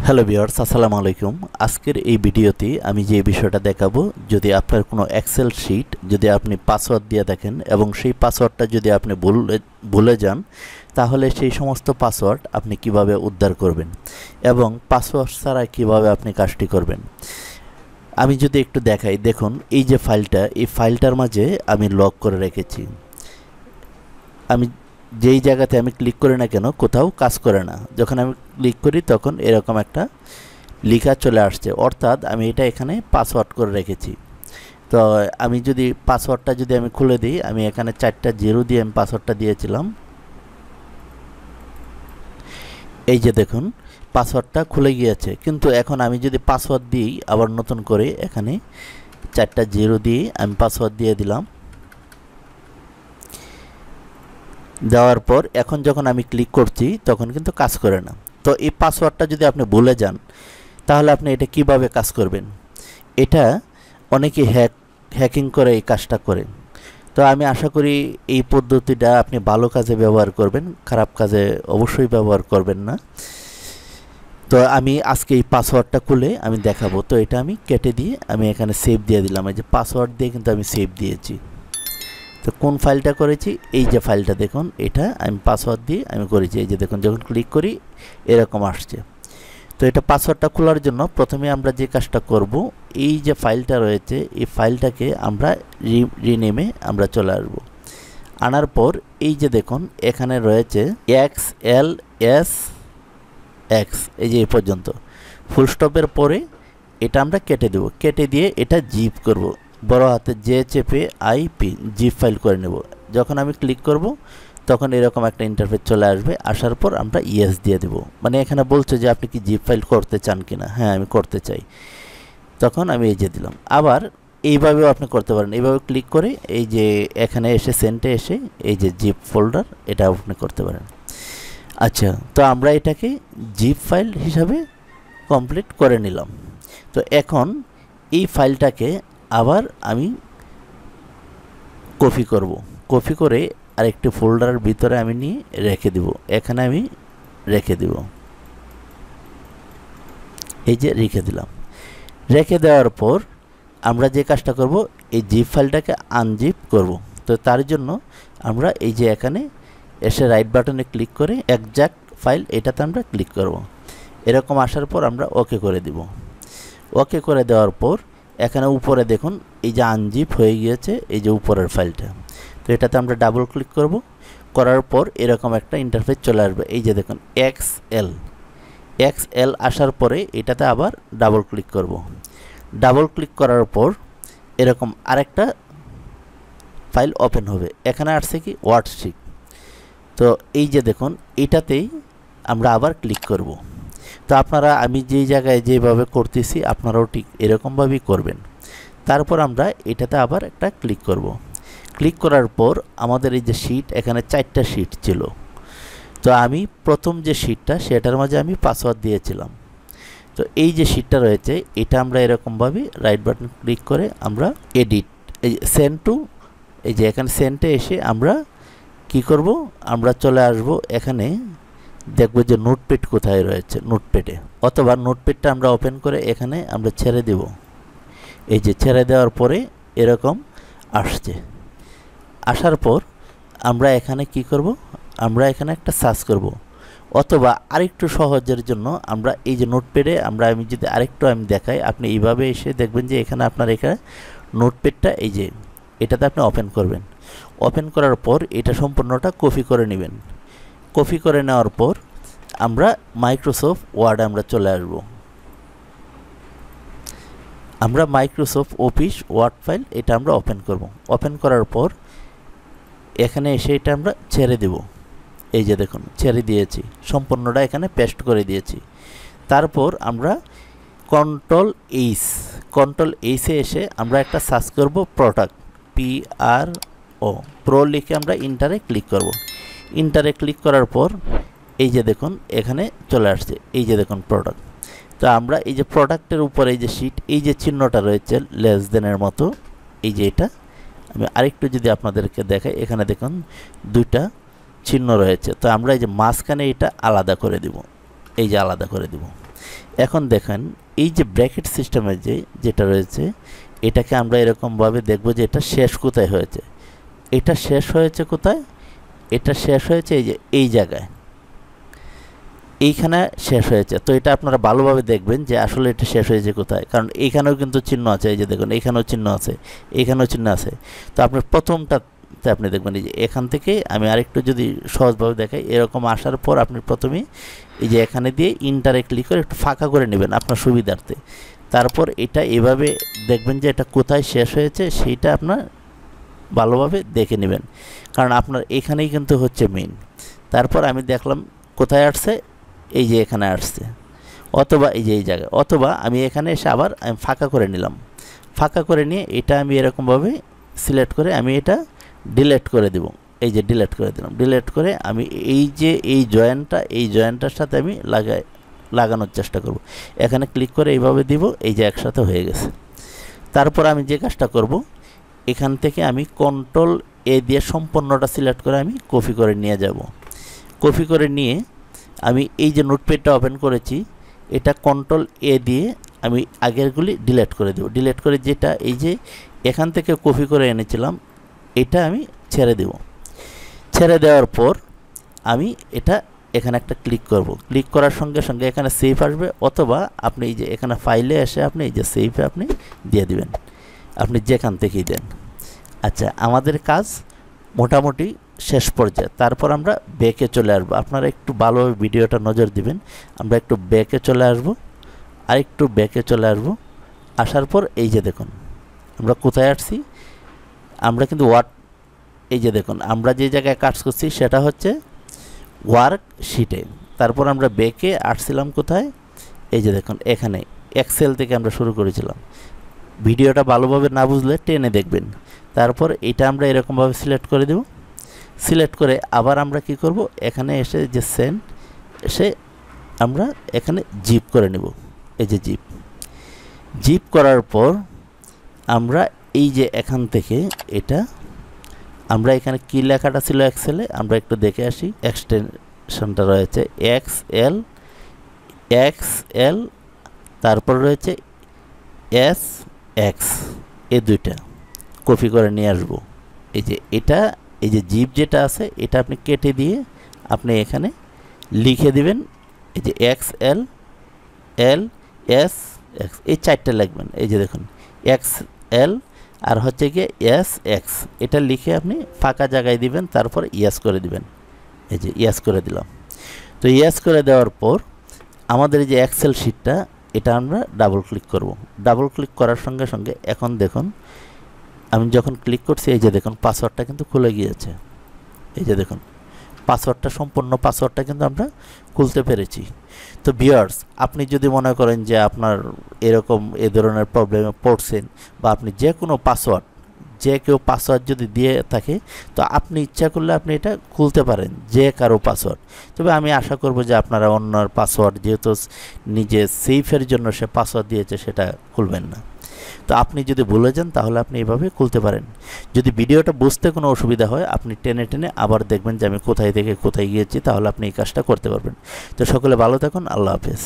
Hello viewers, আসসালামু আলাইকুম। আজকের এই ভিডিওতে আমি যে বিষয়টা দেখাবো, যদি আপনার কোনো এক্সেল শিট যদি আপনি পাসওয়ার্ড দিয়ে দেখেন এবং সেই পাসওয়ার্ডটা যদি আপনি ভুলে যান, তাহলে সেই সমস্ত পাসওয়ার্ড আপনি কিভাবে উদ্ধার করবেন এবং পাসওয়ার্ড ছাড়া কিভাবে আপনি কাজটি করবেন। আমি যদি একটু দেখাই, দেখুন এই যে ফাইলটা, এই ফাইলটার মাঝে আমি লক করে রেখেছি। আমি যেই জায়গাতে আমি ক্লিক করি না কেন, কোথাও কাজ করে না। যখন আমি ক্লিক করি তখন এরকম একটা লেখা চলে আসছে, অর্থাৎ আমি এটা এখানে পাসওয়ার্ড করে রেখেছি। তো আমি যদি পাসওয়ার্ডটা যদি আমি খুলে দিই, আমি এখানে 4টা 0 দিয়ে আমি পাসওয়ার্ডটা দিয়েছিলাম। এই যে দেখুন পাসওয়ার্ডটা খুলে গিয়েছে, কিন্তু এখন আমি যদি পাসওয়ার্ড দিই আবার নতুন করে, এখানে 4টা 0 দিয়ে আমি পাসওয়ার্ড দিয়ে দিলাম। দেওয়ার পর এখন যখন আমি ক্লিক করছি তখন কিন্তু কাজ করে না। তো এই পাসওয়ার্ডটা যদি আপনি ভুলে যান, তাহলে আপনি এটা কিভাবে কাজ করবেন? এটা অনেকে হ্যাকিং করে এই কাজটা করে। তো আমি আশা করি এই পদ্ধতিটা আপনি ভালো কাজে ব্যবহার করবেন, খারাপ কাজে অবশ্যই ব্যবহার করবেন না। তো আমি আজকে এই পাসওয়ার্ডটা খুলে আমি দেখাবো। তো এটা আমি কেটে দিয়ে আমি এখানে সেভ দিয়ে দিলাম। এই যে পাসওয়ার্ড দিয়ে কিন্তু আমি সেভ দিয়েছি। তো কোন ফাইলটা করেছি, এই যে ফাইলটা দেখুন, এটা আমি পাসওয়ার্ড দিয়ে আমি করেছি। এই যে দেখুন, যখন ক্লিক করি এরকম আসছে। তো এটা পাসওয়ার্ডটা খোলার জন্য প্রথমে আমরা যে কাজটা করব, এই যে ফাইলটা রয়েছে এই ফাইলটাকে আমরা রিনেমে আমরা চলে আসব। আনার পর এই যে দেখুন এখানে রয়েছে XLS X, এই যে এই পর্যন্ত ফুল স্টপের পরে এটা আমরা কেটে দেব। কেটে দিয়ে এটা জিপ করব, বড় হাতে জে চেপে IP জিপ ফাইল করে নেব। যখন আমি ক্লিক করব তখন এরকম একটা ইন্টারফেস চলে আসবে। আসার পর আমরা ইয়েস দিয়ে দেব, মানে এখানে বলছে যে আপনি কি জিপ ফাইল করতে চান কিনা। হ্যাঁ, আমি করতে চাই। তখন আমি এই যে দিলাম। আবার এইভাবেও আপনি করতে পারেন, এইভাবে ক্লিক করে এই যে এখানে এসে সেন্টে এসে এই যে জিপ ফোল্ডার, এটা আপনি করতে পারেন। আচ্ছা, তো আমরা এটাকে জিপ ফাইল হিসাবে কমপ্লিট করে নিলাম। তো এখন এই ফাইলটাকে আবার আমি কপি করব। কপি করে আরেকটি ফোল্ডারের ভিতরে আমি নিয়ে রেখে দেব। এখানে আমি রেখে দেব, এই যে রেখে দিলাম। রেখে দেওয়ার পর আমরা যে কাজটা করব, এই জিপ ফাইলটাকে আনজিপ করব। তো তার জন্য আমরা এই যে এখানে এসে রাইট বাটনে ক্লিক করে এক্সাক্ট ফাইল, এটাতে আমরা ক্লিক করব। এরকম আসার পর আমরা ওকে করে দিব। ওকে করে দেওয়ার পর এখানে উপরে দেখুন এই যে আনজিপ হয়ে গিয়েছে, এই যে উপরের ফাইলটা। তো এটাতে আমরা ডাবল ক্লিক করব। করার পর এরকম একটা ইন্টারফেস চলে আসবে। এই যে দেখুন XL আসার পরে এটাতে আবার ডাবল ক্লিক করব। ডাবল ক্লিক করার পর এরকম আরেকটা ফাইল ওপেন হবে। এখানে আসছে কি ওয়ার্কশিট। তো এই যে দেখুন এটাতেই আমরা আবার ক্লিক করব। তো আপনারা আমি যেই জায়গায় যেভাবে করতেছি আপনারাও ঠিক এরকমভাবেই করবেন। তারপর আমরা এটাতে আবার একটা ক্লিক করব। ক্লিক করার পর আমাদের এই যে শিট, এখানে 4টা শিট ছিল। তো আমি প্রথম যে শিটটা সেটার মাঝে আমি পাসওয়ার্ড দিয়েছিলাম। তো এই যে শিটটা রয়েছে এটা আমরা এরকমভাবে রাইট বাটন ক্লিক করে আমরা এডিট, এই সেন্ড টু, এই যে এখানে সেন্টে এসে আমরা কি করব, আমরা চলে আসব এখানে, দেখব যে নোটপ্যাড কোথায় রয়েছে, নোটপ্যাডে, অথবা নোটপ্যাডটা আমরা ওপেন করে এখানে আমরা ছেড়ে দেব। এই যে ছেড়ে দেওয়ার পরে এরকম আসছে। আসার পর আমরা এখানে কি করব, আমরা এখানে একটা সার্চ করব, অথবা আরেকটু সহজের জন্য আমরা এই যে নোটপ্যাডে আমি যদি আরেকটু আমি দেখাই, আপনি এইভাবে এসে দেখবেন যে এখানে আপনার এখানে নোটপ্যাডটা এই যে এটাতে আপনি ওপেন করবেন। ওপেন করার পর এটা সম্পূর্ণটা কপি করে নেবেন। কপি করে নেওয়ার পর আমরা মাইক্রোসফট ওয়ার্ডে আমরা চলে আসব। আমরা মাইক্রোসফট অফিস ওয়ার্ড ফাইল এটা আমরা ওপেন করব। ওপেন করার পর এখানে এসে এটা আমরা ছেড়ে দেব। এই যে দেখুন ছেড়ে দিয়েছি, সম্পূর্ণটা এখানে পেস্ট করে দিয়েছি। তারপর আমরা কন্ট্রোল এইচে এসে আমরা একটা সার্চ করব প্রোডাক্ট, PRO লিখে আমরা ইন্টারে ক্লিক করব। ইন্টারে ক্লিক করার পর এই যে দেখুন এখানে চলে আসছে, এই যে দেখুন প্রোডাক্ট। তো আমরা এই যে প্রোডাক্টের উপরে এই যে শিট, এই যে চিহ্নটা রয়েছে লেস দেনের মতো, এই যে এটা আমি আরেকটু যদি আপনাদেরকে দেখাই, এখানে দেখুন 2টা চিহ্ন রয়েছে। তো আমরা এই যে মাঝখানে এটা আলাদা করে দিব, এই যে আলাদা করে দিব। এখন দেখেন এই যে ব্র্যাকেট সিস্টেমের যেটা রয়েছে, এটাকে আমরা এরকমভাবে দেখব যে এটা শেষ কোথায় হয়েছে। এটা শেষ হয়েছে কোথায়? এটা শেষ হয়েছে এই যে এই জায়গায়, এইখানে শেষ হয়েছে। তো এটা আপনারা ভালোভাবে দেখবেন যে আসলে এটা শেষ হয়েছে কোথায়, কারণ এইখানেও কিন্তু চিহ্ন আছে, এই যে দেখুন এইখানেও চিহ্ন আছে, এইখানেও চিহ্ন আছে। তো আপনার প্রথমটাতে আপনি দেখবেন এই যে এখান থেকে আমি আরেকটু যদি সহজভাবে দেখাই, এরকম আসার পর আপনি প্রথমেই এই যে এখানে দিয়ে ইন্টারে ক্লিক করে একটু ফাঁকা করে নেবেন আপনার সুবিধার্থে। তারপর এটা এভাবে দেখবেন যে এটা কোথায় শেষ হয়েছে সেইটা আপনার ভালোভাবে দেখে নেবেন, কারণ আপনার এখানেই কিন্তু হচ্ছে মেইন। তারপর আমি দেখলাম কোথায় আসছে, এই যে এখানে আসছে, অথবা এই যে এই জায়গায়, অথবা আমি এখানে এসে আবার আমি ফাঁকা করে নিলাম। ফাঁকা করে নিয়ে এটা আমি এরকমভাবে সিলেক্ট করে আমি এটা ডিলিট করে দেব। এই যে ডিলিট করে দিলাম। ডিলিট করে আমি এই যে এই জয়েন্টটার সাথে আমি লাগানোর চেষ্টা করব। এখানে ক্লিক করে এইভাবে দিব, এই যে একসাথে হয়ে গেছে। তারপর আমি যে কাজটা করব, এখান থেকে আমি কন্ট্রোল এ দিয়ে সম্পূর্ণটা সিলেক্ট করে আমি কপি করে নিয়ে যাব। কপি করে নিয়ে আমি এই যে নোটপ্যাডটা ওপেন করেছি, এটা কন্ট্রোল এ দিয়ে আমি আগেরগুলি ডিলিট করে দেব। ডিলিট করে যেটা এই যে এখান থেকে কপি করে এনেছিলাম, এটা আমি ছেড়ে দেব। ছেড়ে দেওয়ার পর আমি এটা এখানে একটা ক্লিক করব। ক্লিক করার সঙ্গে সঙ্গে এখানে সেভ আসবে, অথবা আপনি এই যে এখানে ফাইলে এসে আপনি এই যে সেভে আপনি দিয়ে দিবেন, আপনি যেখান থেকেই দেন। আচ্ছা, আমাদের কাজ মোটামুটি শেষ পর্যায়ে। তারপর আমরা ব্যাকে চলে আসবো। আপনারা একটু ভালোভাবে ভিডিওটা নজর দিবেন। আমরা একটু ব্যাকে চলে আসবো, আর একটু ব্যাকে চলে আসবো। আসার পর এই যে দেখুন আমরা কোথায় আসছি, আমরা কিন্তু এই যে দেখুন আমরা যে জায়গায় কাজ করছি সেটা হচ্ছে ওয়ার্কশিটে। তারপর আমরা ব্যাকে আসছিলাম কোথায়, এই যে দেখুন এখানে এক্সেল থেকে আমরা শুরু করেছিলাম। ভিডিওটা ভালোভাবে না বুঝলে টেনে দেখবেন। তারপর এটা আমরা এরকমভাবে সিলেক্ট করে দেব। সিলেক্ট করে আবার আমরা কি করব, এখানে এসে যে সেন্ড এসে আমরা এখানে জিপ করে নেব। এই যে জিপ করার পর আমরা এই যে এখান থেকে এটা আমরা এখানে কি লেখাটা ছিল এক্সেলে আমরা একটু দেখে আসি। এক্সটেনশনটা রয়েছে এক্সএল, তারপর রয়েছে SX, এই দুইটা কপি করে নিয়ে আসবো। এই যে এটা এই যে জিপ যেটা আছে এটা আপনি কেটে দিয়ে আপনি এখানে লিখে দিবেন, এই যে XL LSX, এই চারটে লিখবেন। এই যে দেখুন XL আর হচ্ছে গিয়ে SX, এটা লিখে আপনি ফাঁকা জায়গায় দিবেন, তারপর ইয়েস করে দিবেন। এই যে ইয়েস করে দিলাম। তো ইয়েস করে দেওয়ার পর আমাদের এই যে এক্সেল শিটটা এটা আমরা ডাবল ক্লিক করব। ডাবল ক্লিক করার সঙ্গে সঙ্গে এখন দেখুন আমি যখন ক্লিক করছি, এই যে দেখুন পাসওয়ার্ডটা কিন্তু খুলে গিয়েছে। এই যে দেখুন সম্পূর্ণ পাসওয়ার্ডটা কিন্তু আমরা খুলতে পেরেছি। তো ভিউয়ার্স, আপনি যদি মনে করেন যে আপনার এরকম এ ধরনের প্রবলেমে পড়ছেন, বা আপনি যে কোনো কেউ পাসওয়ার্ড যদি দিয়ে থাকে, তো আপনি ইচ্ছা করলে আপনি এটা খুলতে পারেন, যে কারো পাসওয়ার্ড। তবে আমি আশা করব যে আপনারা অন্যর পাসওয়ার্ড, যেহেতু নিজে সেফের জন্য সে পাসওয়ার্ড দিয়েছে, সেটা খুলবেন না। তো আপনি যদি ভুলে যান তাহলে আপনি এভাবে খুলতে পারেন। যদি ভিডিওটা বুঝতে কোনো অসুবিধা হয়, আপনি টেনে আবার দেখবেন যে আমি কোথায় থেকে কোথায় গিয়েছি, তাহলে আপনি এই কাজটা করতে পারবেন। তো সকলে ভালো থাকুন, আল্লাহ হাফেজ।